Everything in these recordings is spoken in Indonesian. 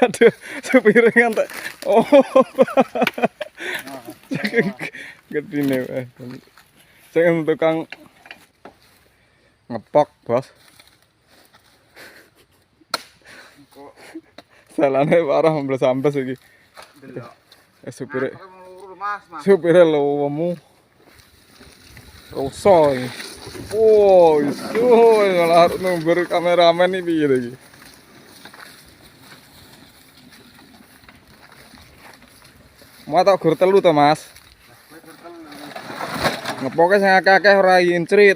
Aduh, supirnya ngantek. Oh. Gede nih. Saya tukang ngepok, Bos. Salahnya parah ambles-ambles iki. Supire lowomu. Roso iki. Oh, iso malah harus nomor kameramen iki piye iki. Mau tak gur telu to, Mas? Ngepoke sing akeh-akeh ora yincrit.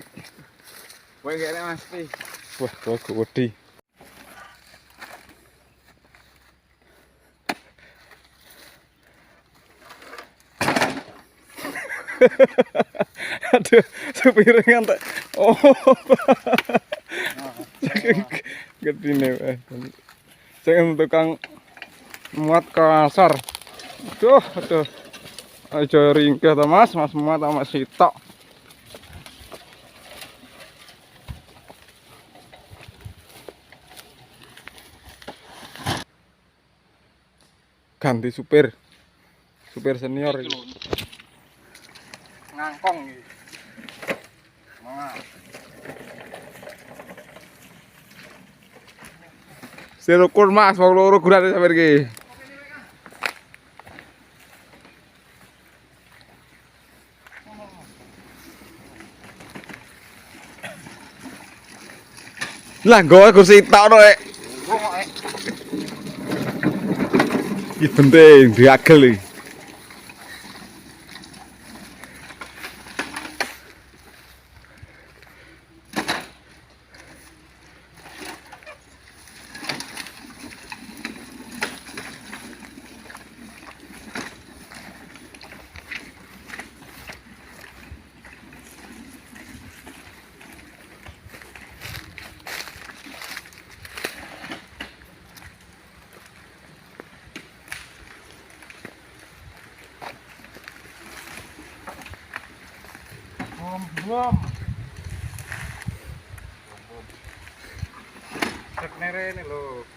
Kowe ngene Mas Pi. Wah, kok gede. Aduh, supirnya ngantek. Oh. Gede nih. Saya tukang muat kasar. Aduh. Aja ringkih to, Mas muat sama sitok. Ganti supir senior iki. Ngangkong iki. Semangat. Sirukur Mas, wong loro gurane sampeyan iki. Lah gowe kursi tok rek. Iki penting diagel iki. Bom. Cek nerene lho.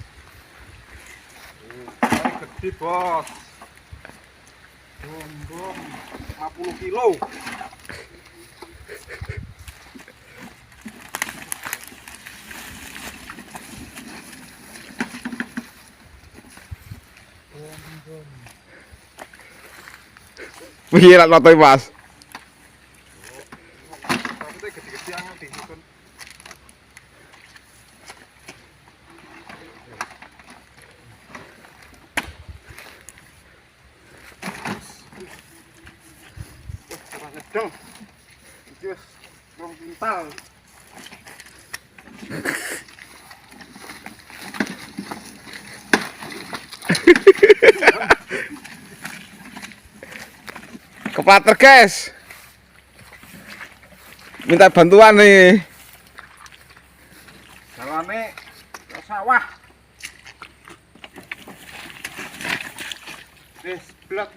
Ini gede, Bos. Bom. 50 kilo. Bom. Piye lak notoe, Mas? Gede-gede angel disikon. Wah, ngedong. Iki wis 2 kintal. Keplater, guys. Minta bantuan nih. Jalane ke sawah. Wis blek.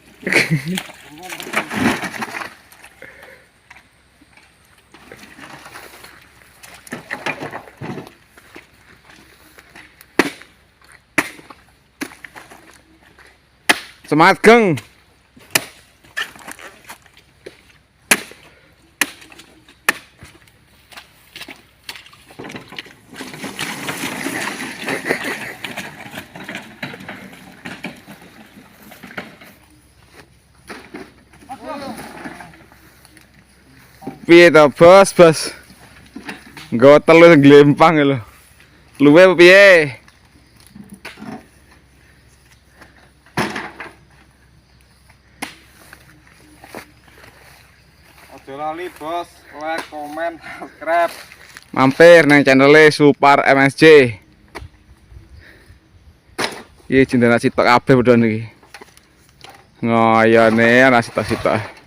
Semangat, Geng. Piye to, Bos? Nggawa telu glempang lho. Luwe piye? Aja lali, Bos. Like, komen, subscribe. Mampir nang channel Supar MSJ. Iki jendela sitok kabeh padha niki. Ngoyone ana sitok-sitok.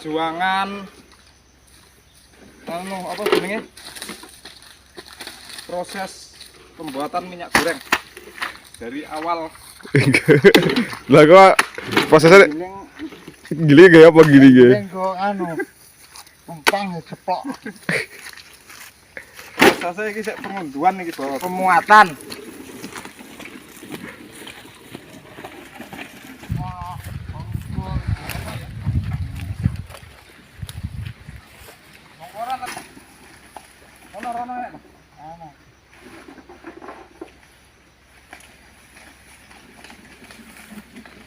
perjuangan apa jenenge? Proses pembuatan minyak goreng dari awal. Lah kok prosesnya gini gak apa gini gak? Kok anu numpang ceplok. Prosesnya iki sik pengunduhan iki, Bos. Pemuatan.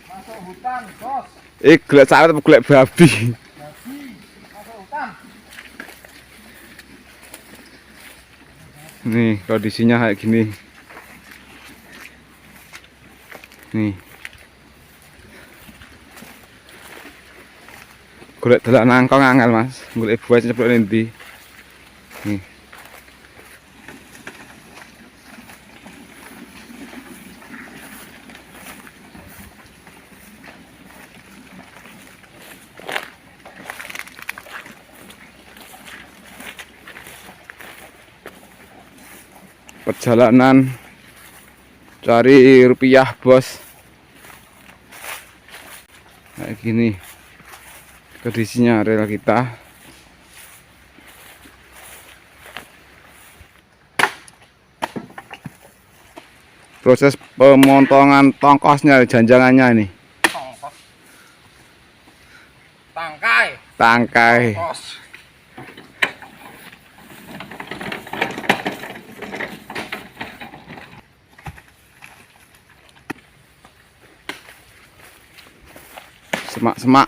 Masuk hutan, Bos. Golek sawit apa golek babi? Masuk hutan. Nih kondisinya kayak gini. Nih. Golek delok nangkong angel Mas. Golek buah ceplok endi. Nih. Perjalanan cari rupiah bos kayak gini kondisinya rel kita. Proses pemotongan tongkosnya, janjangannya nih, tangkai Bos. semak-semak.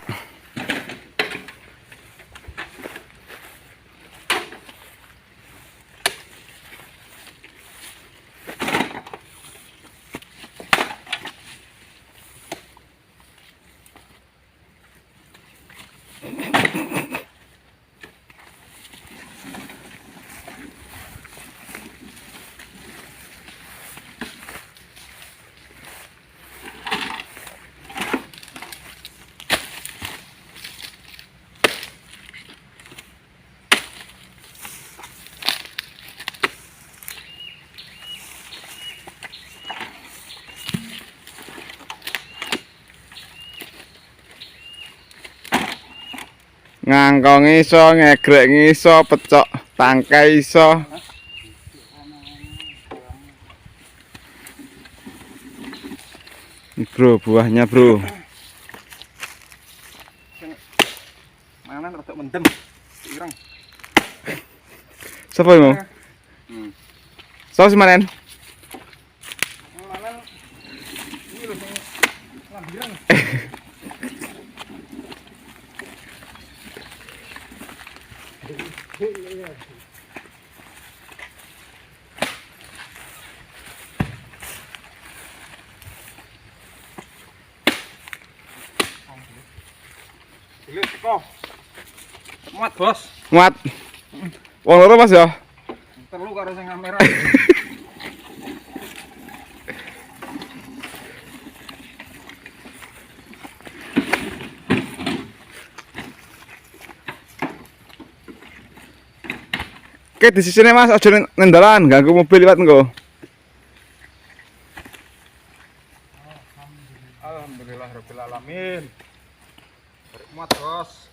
Ngangkong iso, ngegrek iso, pecok tangkai iso. Ini bro, buahnya bro. Mana rada mendem. Ireng. Siapa yang mau? Siapa sih manen? Mana ini lho sing lambiran. Dulu teko. Muat, Bos. Muat. Wong loro Mas ya. Terlu karo sing kamera. Oke, di sini Mas, aja nendalan, ganggu mobil liwat engko. Alhamdulillah rabbil alamin. Muat, Bos.